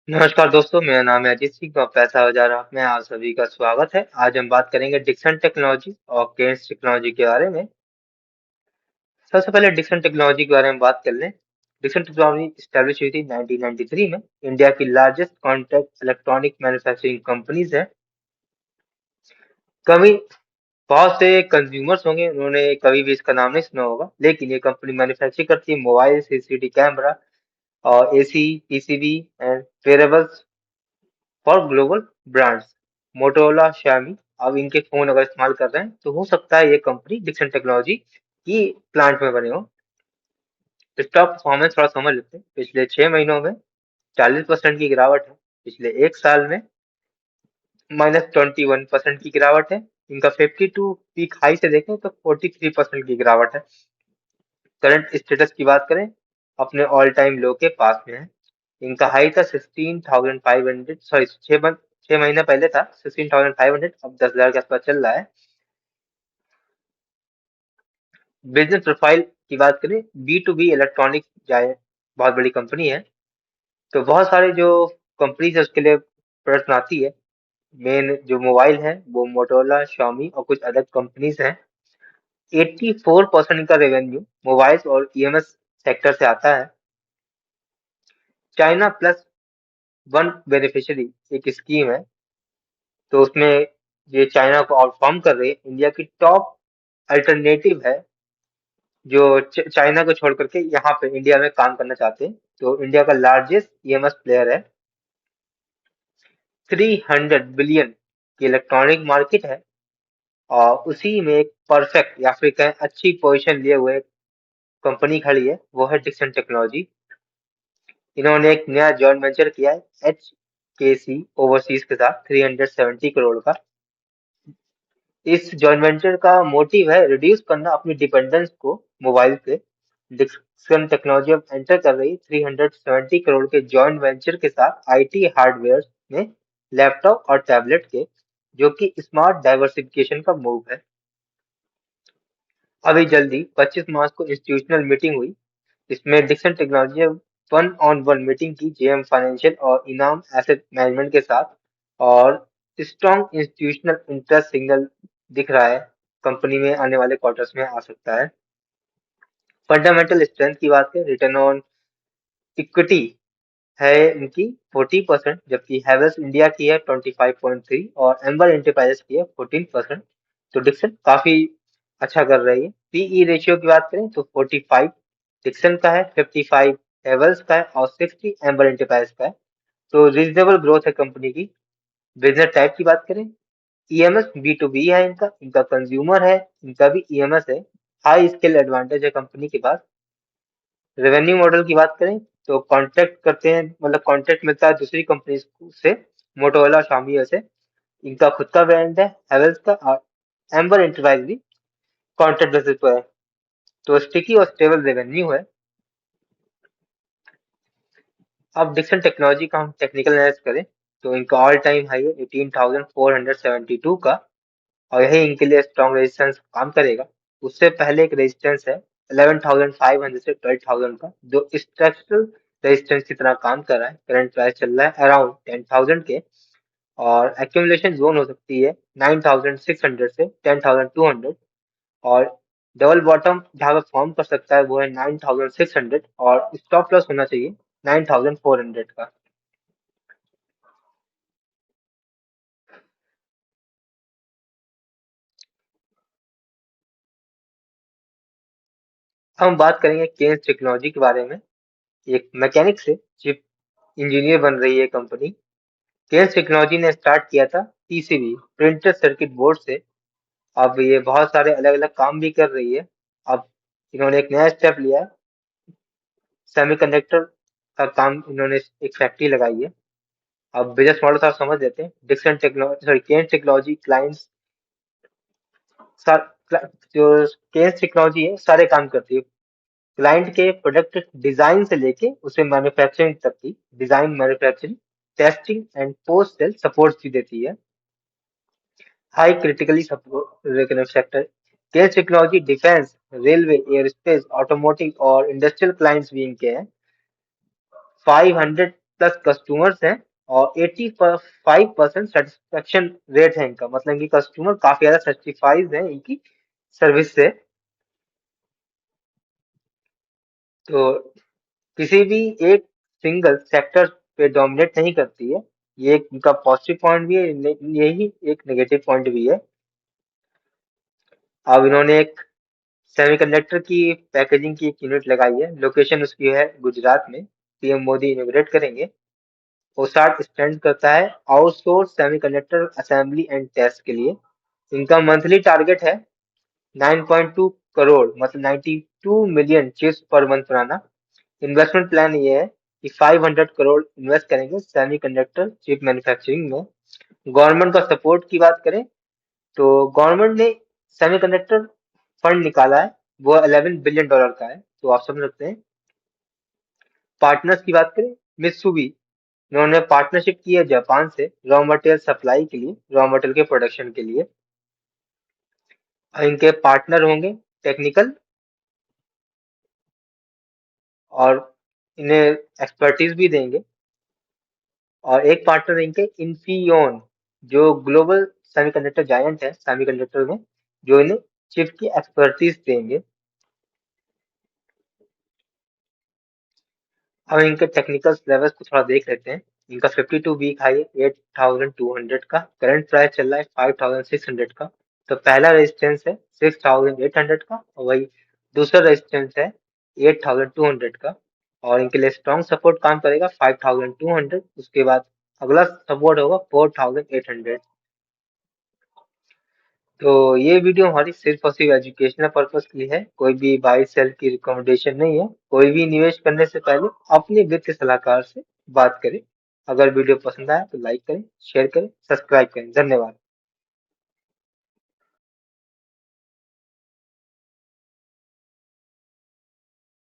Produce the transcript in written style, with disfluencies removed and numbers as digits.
नमस्कार दोस्तों, मेरा नाम है अजीत सिंह और पैसा बाजार में आप सभी का स्वागत है। आज हम बात करेंगे डिक्सन टेक्नोलॉजी और केन्स टेक्नोलॉजी के बारे में। सबसे पहले डिक्सन टेक्नोलॉजी के बारे में बात कर लें। डिक्सन टेक्नोलॉजी स्टैब्लिश हुई थी 1993 में। इंडिया की largest contract electronic manufacturing companies है। कभी बहुत से कंज्यूमर्स होंगे उन्होंने कभी भी इसका नाम नहीं सुना होगा, लेकिन ये कंपनी मैन्युफैक्चर करती है मोबाइल, सीसीटीवी कैमरा और AC, PCB and wearables for global brands Motorola, Xiaomi। अब इनके फोन अगर इस्तेमाल कर रहे हैं तो हो सकता है ये कंपनी डिक्सन टेक्नोलॉजी की प्लांट में बने हो। स्टॉक परफॉर्मेंस थोड़ा समझ लेते हैं। पिछले 6 महीनों में 40% की गिरावट है। पिछले एक साल में -21% की गिरावट है। इनका 52 पीक हाई से देखें तो 43% की गिरावट है। करंट स्टेटस की बात करें, अपने ऑल टाइम लो के पास में है। इनका हाई था 16,500, सॉरी 6 महीने पहले था 16,500, अब 10,000 के आसपास चल रहा है। बिजनेस प्रोफाइल की बात करें, बी टू बी इलेक्ट्रॉनिक जाए, बहुत बड़ी कंपनी है। तो बहुत सारे जो कंपनीज है उसके लिए प्रोडक्ट आती है। मेन जो मोबाइल है वो मोटोरोला, Xiaomi और कुछ अदर कंपनीज हैं। 84% का रेवेन्यू मोबाइल्स और ईएमएस सेक्टर से आता है। चाइना प्लस वन बेनिफिशियरी एक स्कीम है, तो उसमें ये चाइना को आउटफॉर्म कर रही है। इंडिया की टॉप अल्टरनेटिव है जो चाइना को छोड़ करके यहाँ पे इंडिया में काम करना चाहते हैं। तो इंडिया का लार्जेस्ट ईएमएस प्लेयर है। 300 बिलियन की इलेक्ट्रॉनिक मार्केट है और उसी में एक परफेक्ट या फिर कहें अच्छी पोजीशन लिए हुए कंपनी खड़ी है, वो है डिक्सन टेक्नोलॉजी। इन्होंने एक नया जॉइंट वेंचर किया है HKC ओवरसीज के साथ 370 करोड़ का। इस जॉइंट वेंचर का मोटिव है रिड्यूस करना अपनी डिपेंडेंस को मोबाइल पे। डिक्सन टेक्नोलॉजी अब एंटर कर रही 370 करोड़ के जॉइंट वेंचर के साथ आईटी हार्डवेयर में, लैपटॉप और टैबलेट के, जो कि स्मार्ट डाइवर्सिफिकेशन का मूव है। अभी जल्दी 25 मार्च को इंस्टीट्यूशनल मीटिंग हुई। इसमें Dixon technology one on one meeting की जेएम फाइनेंशियल और इनाम एसेट मैनेजमेंट के साथ, और स्ट्रॉन्ग इंस्टीट्यूशनल इंटरेस्ट सिग्नल दिख रहा है, कंपनी में आने वाले क्वार्टर्स में आ सकता है। फंडामेंटल स्ट्रेंथ की बात करें, रिटर्न ऑन इक्विटी है इनकी 40%, जबकि हैवेल्स इंडिया की है 25.3 और एम्बर एंटरप्राइजेस की है 14%। तो डिक्सन काफी अच्छा कर रही है। पीई रेशियो की बात करें तो 45 डिक्सन का है, 55 हैवेल्स का है और 60 एम्बर एंटरप्राइज का है। तो रीजनेबल ग्रोथ है कंपनी की। बिजनेस टाइप की बात करें, ईएमएस बी टू बी है इनका, इनका कंज्यूमर है, इनका भी ईएमएस है। हाई स्किल एडवांटेज है कंपनी के पास। रेवेन्यू मॉडल की बात करें तो कॉन्ट्रैक्ट करते हैं, मतलब कॉन्ट्रैक्ट मिलता है दूसरी कंपनी से, मोटोरोला, Xiaomi से। इनका खुद का ब्रांड है हैवेल्स का, और एम्बर एंटरप्राइज भी कॉन्ट्रैक्ट बेसिस पर है। तो स्टिकी और स्टेबल रेवेन्यू है। अब डिक्सन टेक्नोलॉजी का हम टेक्निकल एनालिसिस करें तो इनका ऑल टाइम हाई है 18,472 का, और यही इनके लिए स्ट्रॉन्ग रेजिस्टेंस काम करेगा। उससे पहले एक रेजिस्टेंस है 11,500 से 12,000 का, जो स्ट्रक्चरल रेजिस्टेंस की तरह काम कर रहा है। करंट प्राइस चल रहा है अराउंड 10,000 के, और एक्यूमुलेशन जोन हो सकती है 9,600 से 10,200, और डबल बॉटम जहां पर फॉर्म कर सकता है वो है 9,600, और स्टॉप लॉस होना चाहिए 9,400 का। हम बात करेंगे केन्स टेक्नोलॉजी के बारे में। एक मैकेनिक से चिप इंजीनियर बन रही है कंपनी। केन्स टेक्नोलॉजी ने स्टार्ट किया था पीसीबी, प्रिंटेड सर्किट बोर्ड से। अब ये बहुत सारे अलग अलग काम भी कर रही है। अब इन्होंने एक नया स्टेप लिया है, सेमीकंडक्टर का काम इन्होंने एक फैक्ट्री लगाई है। अब बिजनेस मॉडल आप समझ लेते हैं। Dixon technology, sorry, Kaynes technology clients, जो केन्स टेक्नोलॉजी है सारे काम करती है। क्लाइंट के प्रोडक्ट डिजाइन से लेके उसे मैन्युफैक्चरिंग तक की design, manufacturing, testing and post sale support भी देती है। High critically support sector, Kaynes technology defence, railway, aerospace, automotive और इंडस्ट्रियल क्लाइंट्स भी इनके हैं। 500 प्लस कस्टमर्स हैं और 85% सेटिस्फेक्शन रेट है इनका, मतलब इनकी कस्टमर काफी ज्यादा सेटिस्फाइड है इनकी सर्विस से। तो किसी भी एक सिंगल सेक्टर पे डोमिनेट नहीं करती है। ये एक इनका पॉजिटिव पॉइंट भी है, यही एक नेगेटिव पॉइंट भी है। अब इन्होंने एक सेमीकंडक्टर की पैकेजिंग की एक यूनिट लगाई है, लोकेशन उसकी है गुजरात में। पीएम मोदी इनॉग्रेट करेंगे। ओसाट स्टैंड करता है outsource semiconductor assembly and test के लिए। इनका मंथली टारगेट है 9.2 करोड़, मतलब 92 मिलियन चिप्स पर मंथ बनाना। इन्वेस्टमेंट प्लान ये है कि 500 करोड़ इन्वेस्ट करेंगे सेमीकंडक्टर चिप मैन्युफैक्चरिंग में। गवर्नमेंट का सपोर्ट की बात करें तो गवर्नमेंट ने सेमीकंडक्टर फंड निकाला है, वो 11 बिलियन डॉलर का है, तो आप समझ सकते हैं। पार्टनर्स की बात करें, मित्सुबी, इन्होंने पार्टनरशिप की है जापान से रॉ मटेरियल सप्लाई के लिए, रॉ मटेरियल के प्रोडक्शन के लिए। और इनके पार्टनर होंगे टेक्निकल, और इन्हें एक्सपर्टीज भी देंगे। और एक पार्टनर इनके इन्फियोन, जो ग्लोबल सेमीकंडक्टर जायंट है सेमीकंडक्टर में, जो इन्हें चिप की एक्सपर्टीज देंगे। अब इनके टेक्निकल लेवल्स को थोड़ा देख लेते हैं। इनका 52 वीक हाई 8,200 का, करंट प्राइस चल रहा है 5,600 का। तो पहला रेजिस्टेंस है 6,800 का, और वही दूसरा रेजिस्टेंस है 8,200 का। और इनके लिए स्ट्रॉन्ग सपोर्ट काम करेगा 5,200। उसके बाद अगला सपोर्ट होगा 4,800। तो ये वीडियो हमारी सिर्फ और सिर्फ एजुकेशनल पर्पस के लिए है, कोई भी बाई सेल की रिकमेंडेशन नहीं है। कोई भी निवेश करने से पहले अपने वित्त सलाहकार से बात करें। अगर वीडियो पसंद आया तो लाइक करें, शेयर करें, सब्सक्राइब करें। धन्यवाद।